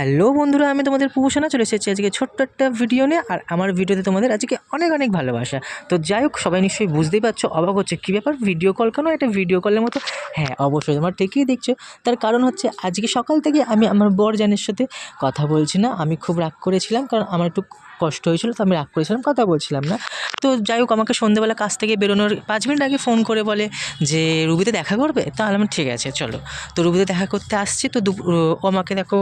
Hello বন্ধুরা, আমি তোমাদের পুষানা চলে এসেছি আজকে ছোট্ট একটা ভিডিও নিয়ে। আর আমার ভিডিওতে তোমাদের আজকে অনেক অনেক ভালোবাসা। তো যাই হোক, সবাই নিশ্চয়ই বুঝতেই পারছো, অবাক হচ্ছে কী ব্যাপার, ভিডিও কল কেন, এটা ভিডিও কলের মতো। হ্যাঁ অবশ্যই, তোমার ঠিকই দেখছো। তার কারণ হচ্ছে আজকে সকাল থেকে আমি আমার বরজানের সাথে কথা বলছি না। আমি খুব রাগ করেছিলাম, কারণ আমার একটু কষ্ট হয়েছিল, তো আমি রাগ করেছিলাম, কথা বলছিলাম না। তো যাই হোক, আমাকে সন্ধ্যেবেলা কাজ থেকে বেরোনোর 5 মিনিট আগে ফোন করে বলে যে রুবিতে দেখা করবে। তাহলে আমি ঠিক আছে চলো। তো রুবিতে দেখা করতে আসছি। তো ও আমাকে দেখো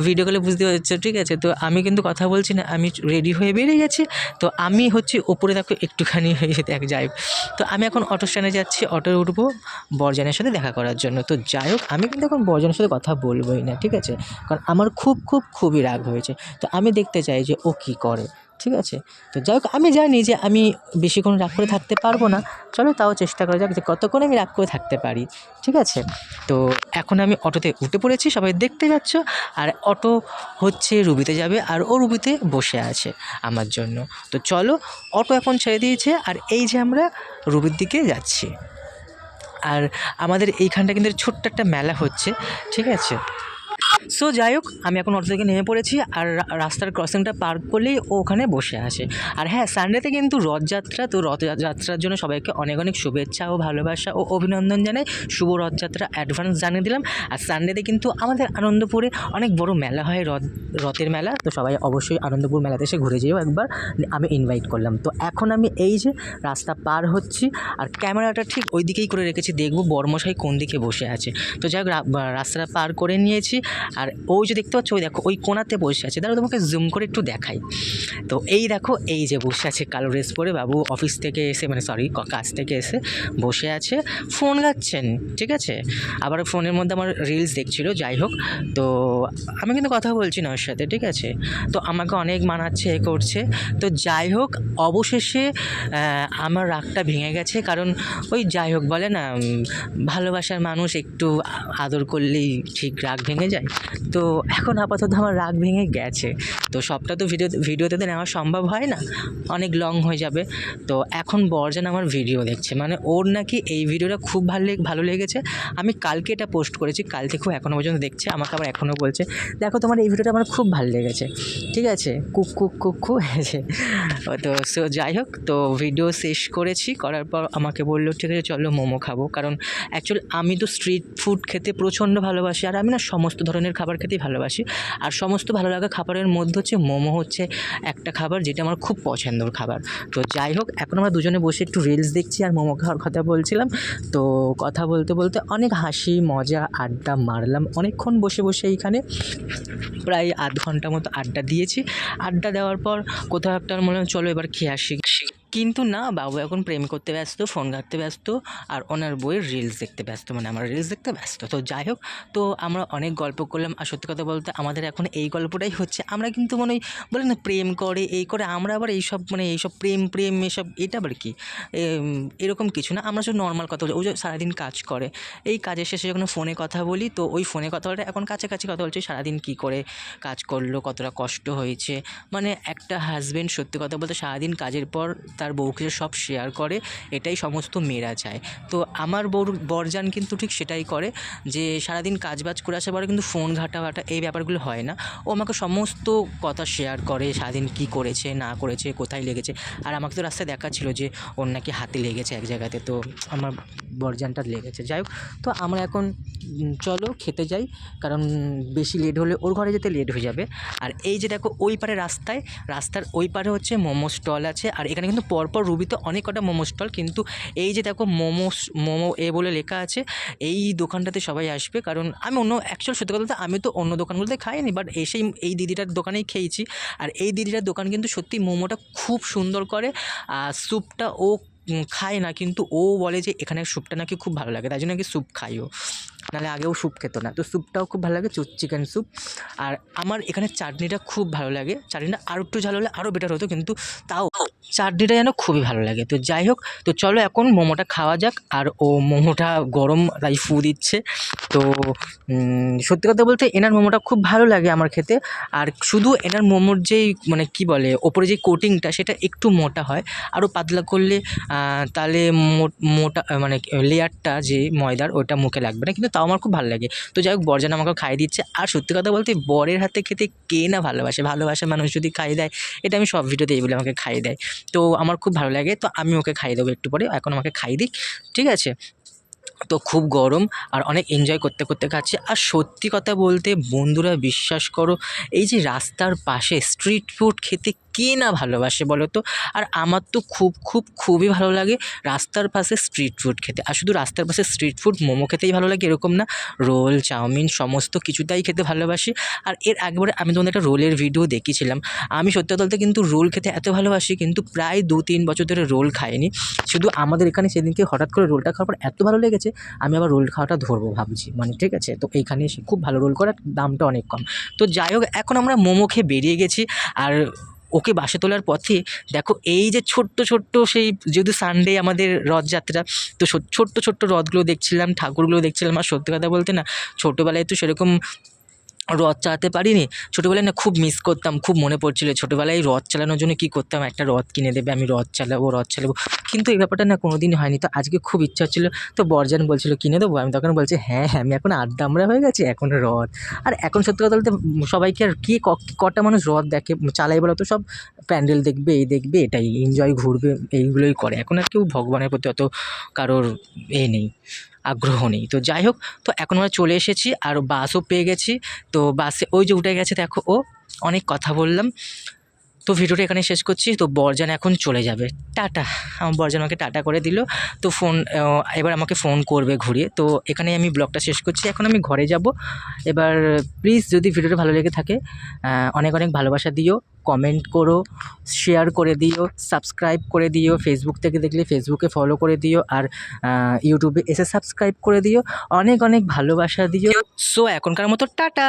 ভিডিও কলে, বুঝতে পারছো, ঠিক আছে। তো আমি কিন্তু কথা বলছি না, আমি রেডি হয়ে বেরিয়ে গেছি। তো আমি হচ্ছে ওপরে দেখো একটুখানি দেখ যাই। তো আমি এখন অটো স্ট্যান্ডে যাচ্ছি, অটোয় উঠবো বরজানের সাথে দেখা করার জন্য। তো যাই হোক, আমি কিন্তু এখন বরজানের সাথে কথা বলবোই না, ঠিক আছে, কারণ আমার খুবই রাগ হয়েছে। তো আমি দেখতে চাই যে ও কী করে, ঠিক আছে। তো যাই হোক, আমি জানি যে আমি বেশিক্ষণ রাগ করে থাকতে পারবো না। চলো তাও চেষ্টা করা যাক যে কতক্ষণ আমি রাগ করে থাকতে পারি, ঠিক আছে। তো এখন আমি অটোতে উঠে পড়েছি, সবাই দেখতে যাচ্ছ। আর অটো হচ্ছে রুবিতে যাবে, আর ও রুবিতে বসে আছে আমার জন্য। তো চলো, অটো এখন ছেড়ে দিয়েছে, আর এই যে আমরা রুবির দিকে যাচ্ছি। আর আমাদের এইখানটা কিন্তু ছোট্ট একটা মেলা হচ্ছে, ঠিক আছে। সো যাই হোক, আমি এখন অটো থেকে নেমে পড়েছি, আর রাস্তার ক্রসিংটা পার করলেই ও ওখানে বসে আছে। আর হ্যাঁ, সানডেতে কিন্তু রথযাত্রা, তো রথযাত্রার জন্য সবাইকে অনেক অনেক শুভেচ্ছা ও ভালোবাসা ও অভিনন্দন জানাই। শুভ রথযাত্রা অ্যাডভান্স জানিয়ে দিলাম। আর সানডেতে কিন্তু আমাদের আনন্দপুরে অনেক বড় মেলা হয়, রথের মেলা। তো সবাই অবশ্যই আনন্দপুর মেলাতে এসে ঘুরে যেও একবার, আমি ইনভাইট করলাম। তো এখন আমি এই যে রাস্তা পার হচ্ছি, আর ক্যামেরাটা ঠিক ওই দিকেই করে রেখেছি, দেখবো বর্মশাই কোন দিকে বসে আছে। তো যাই হোক, রাস্তাটা পার করে নিয়েছি। আর ওই যে দেখতে পাচ্ছ, ওই দেখো ওই কোণাতে বসে আছে, দাঁড়াও তোমাকে জুম করে একটু দেখাই। তো এই দেখো, এই যে বসে আছে কালো ড্রেস পরে বাবু, অফিস থেকে এসে, মানে সরি কাজ থেকে এসে বসে আছে, ফোন ঘাঁটছেন, ঠিক আছে। আবার ফোনের মধ্যে আমার রিলস দেখছিল। যাই হোক, তো আমি কিন্তু কথা বলছি না ওর সাথে, ঠিক আছে। তো আমাকে অনেক মানাচ্ছে, এ করছে। তো যাই হোক, অবশেষে আমার রাগটা ভেঙে গেছে, কারণ ওই যাই হোক বলে না, ভালোবাসার মানুষ একটু আদর করলেই ঠিক রাগ ভেঙে যায়। তো এখন আপাতত আমার রাগ ভেঙে গেছে। তো সবটা তো ভিডিওতে নেওয়া সম্ভব হয় না, অনেক লং হয়ে যাবে। তো এখন বরজান আমার ভিডিও দেখছে, মানে ওর নাকি এই ভিডিওটা খুব ভালো লেগেছে। আমি কালকে এটা পোস্ট করেছি, কাল থেকেও এখনও পর্যন্ত দেখছে, আমাকে আবার এখনও বলছে দেখো তোমার এই ভিডিওটা আমার খুব ভালো লেগেছে, ঠিক আছে, কুক হয়েছে। তো যাই হোক, তো ভিডিও শেষ করেছি, করার পর আমাকে বললো ঠিক আছে চলো মোমো খাবো। কারণ অ্যাকচুয়ালি আমি তো স্ট্রিট ফুড খেতে প্রচণ্ড ভালোবাসি, আর আমি না সমস্ত ধরনের খাবার খেতেই ভালোবাসি। আর সমস্ত ভালো লাগা খাবারের মধ্যে হচ্ছে মোমো হচ্ছে একটা খাবার, যেটা আমার খুব পছন্দের খাবার। তো যাই হোক, এখন আমরা দুজনে বসে একটু রিলস দেখছি আর মোমো খাওয়ার কথা বলছিলাম। তো কথা বলতে বলতে অনেক হাসি মজা আড্ডা মারলাম অনেকক্ষণ বসে এইখানে, প্রায় আধ ঘন্টা মতো আড্ডা দিয়েছি। আড্ডা দেওয়ার পর কোথাও একটা মনে হয় চলো এবার খেয়ে আসি, কিন্তু না, বাবু এখন প্রেম করতে ব্যস্ত, ফোন ঘাঁটতে ব্যস্ত, আর ওনার বইয়ের রিলস দেখতে ব্যস্ত, মানে আমার রিলস দেখতে ব্যস্ত। তো যাই হোক, তো আমরা অনেক গল্প করলাম। আর সত্যি কথা বলতে আমাদের এখন এই গল্পটাই হচ্ছে, আমরা কিন্তু মানে বলে না প্রেম করে এই করে, আমরা আবার এইসব মানে এইসব প্রেম এসব, এটা আবার কি এরকম কিছু না। আমরা শুধু নর্মাল কথা বলি। ও যে সারাদিন কাজ করে, এই কাজের শেষে যখন ফোনে কথা বলি, তো ওই ফোনে কথা বলতে এখন কাছাকাছি কথা বলছি, সারাদিন কী করে কাজ করলো, কতটা কষ্ট হয়েছে। মানে একটা হাজব্যান্ড সত্যি কথা বলতে সারাদিন কাজের পর তার বউকে সব শেয়ার করে, এটাই সমস্ত মেয়েরা চায়। তো আমার বরজান কিন্তু ঠিক সেটাই করে, যে সারাদিন কাজবাজ করে আসার পরে কিন্তু ফোন ঘাটা এই ব্যাপারগুলো হয় না। ও আমাকে সমস্ত কথা শেয়ার করে, সারাদিন কী করেছে না করেছে, কোথায় লেগেছে। আর আমাকে তো রাস্তায় দেখাচ্ছিল যে ওর নাকি হাতে লেগেছে এক জায়গাতে, তো আমার বরজানটা লেগেছে। যাই হোক, তো আমরা এখন চলো খেতে যাই, কারণ বেশি লেট হলে ওর ঘরে যেতে লেট হয়ে যাবে। আর এই যে দেখো ওই পারে রাস্তার ওই পারে হচ্ছে মোমো স্টল আছে। আর এখানে কিন্তু পরপর রুবিতে অনেক কটা মোমো স্টল, কিন্তু এই যে দেখো মোমো এ বলে লেখা আছে, এই দোকানটাতে সবাই আসবে। কারণ আমি অ্যাকচুয়াল সত্যি কথা বলতে আমি তো অন্য দোকানগুলোতে খাইনি, বাট এসেই এই দিদিটার দোকানেই খেয়েছি। আর এই দিদিটার দোকান কিন্তু সত্যি মোমোটা খুব সুন্দর করে। আর স্যুপটা ও খায় না, কিন্তু ও বলে যে এখানে স্যুপটা নাকি খুব ভালো লাগে, তাই জন্য নাকি স্যুপ খাইও, নাহলে আগেও স্যুপ খেতো না। তো স্যুপটাও খুব ভালো লাগে, চিকেন স্যুপ। আর আমার এখানে চাটনিটা খুব ভালো লাগে, চাটনিটা আরও একটু ঝাল হলে আরও বেটার হতো, কিন্তু তাও চাটনিটা যেন খুবই ভালো লাগে। তো যাই হোক, তো চলো এখন মোমোটা খাওয়া যাক। আর ও মোমোটা গরম তাই ফু দিচ্ছে, তো সত্যি কথা বলতে এনার মোমোটা খুব ভালো লাগে আমার খেতে। আর শুধু এনার মোমোর যেই মানে কী বলে ওপরে যে কোটিংটা সেটা একটু মোটা হয়, আরও পাতলা করলে তাহলে মোটা মানে লেয়ারটা যে ময়দার ওটা মুখে লাগবে না, কিন্তু তাও আমার খুব ভালো লাগে। তো যাই হোক বরজান আমাকে খাইয়ে দিচ্ছে। আর সত্যি কথা বলতে বরের হাতে খেতে কে না ভালোবাসে, ভালোবাসার মানুষ যদি খাইয়ে দেয়, এটা আমি সব ভিডিওতে এই বলে আমাকে খাইয়ে দেয়, তো আমার খুব ভালো লাগে। তো আমি ওকে খাইয়ে দেবো একটু পরে, এখন আমাকে খাইয়ে দিক, ঠিক আছে। তো খুব গরম আর অনেক এনজয় করতে করতে খাচ্ছি। আর সত্যি কথা বলতে বন্ধুরা বিশ্বাস করো, এই যে রাস্তার পাশে স্ট্রিট ফুড খেতে কে না ভালোবাসে বলো তো। আর আমার তো খুবই ভালো লাগে রাস্তার পাশে স্ট্রিট ফুড খেতে। আর শুধু রাস্তার পাশে স্ট্রিট ফুড মোমো খেতেই ভালো লাগে এরকম না, রোল চাউমিন সমস্ত কিছুটাই খেতে ভালোবাসি। আর এর আগেবারে আমি তোমাদের একটা রোলের ভিডিও দেখিয়েছিলাম। আমি সত্যি কথা বলতে কিন্তু রোল খেতে এত ভালোবাসি, কিন্তু প্রায় 2-3 বছর ধরে রোল খাইনি। শুধু আমাদের এখানে সেদিনকে হঠাৎ করে রোলটা খাওয়ার পর এত ভালো লেগেছে, আমি আবার রোল খাওয়াটা ধরবো ভাবছি, মানে ঠিক আছে। তো এইখানে এসে খুব ভালো রোল করার, দামটা অনেক কম। তো যাই হোক এখন আমরা মোমো খেয়ে বেরিয়ে গেছি। আর ওকে বাসে তোলার পথে দেখো এই যে ছোট্ট সেই, যেহেতু সানডে আমাদের রথযাত্রা, তো ছোট্ট রথগুলো দেখছিলাম, ঠাকুরগুলো দেখছিলাম। আর সত্যি কথা বলতে না ছোটোবেলায় তো সেরকম রথ চালাতে পারিনি। ছোটোবেলায় না খুব মিস করতাম, খুব মনে পড়ছিল ছোটোবেলায় রথ চালানোর জন্য কী করতাম, একটা রথ কিনে দেবে, আমি রথ চালাবো, কিন্তু এই ব্যাপারটা না কোনো দিনই হয়নি। তো আজকে খুব ইচ্ছা হচ্ছিলো, তো বরজান বলছিল কিনে দেবো, আমি তখন বলছি হ্যাঁ আমি এখন আড্ডা আমরা হয়ে গেছি, এখন রথ। আর এখন সত্যি কথা বলতে সবাইকে আর কি কটা মানুষ রথ দেখে চালাই বলো তো, সব প্যান্ডেল দেখবে, এই দেখবে, এটাই এনজয়, ঘুরবে, এইগুলোই করে। এখন আর কেউ ভগবানের প্রতি অত কারোর নেই, আগ্রহ নেই। তো যাই হোক, তো এখন আমরা চলে এসেছি আর বাসও পেয়ে গেছি। তো বাসে ওই যে উঠে গেছে দেখো ও, অনেক কথা বললাম। তো ভিডিওটা এখানে শেষ করছি। তো বরজান এখন চলে যাবে, টাটা। আমার বরজান আমাকে টাটা করে দিল। তো এবার আমাকে ফোন করবে ঘুরিয়ে। তো এখানেই আমি ব্লগটা শেষ করছি, এখন আমি ঘরে যাব। এবার প্লিজ যদি ভিডিওটা ভালো লেগে থাকে অনেক ভালোবাসা দিও, কমেন্ট করো, শেয়ার করে দিও, সাবস্ক্রাইব করে দিও। ফেসবুক থেকে দেখলে ফেসবুকে ফলো করে দিও, আর ইউটিউবে এসে সাবস্ক্রাইব করে দিও। অনেক ভালোবাসা দিও। সো এখনকার মতো টাটা।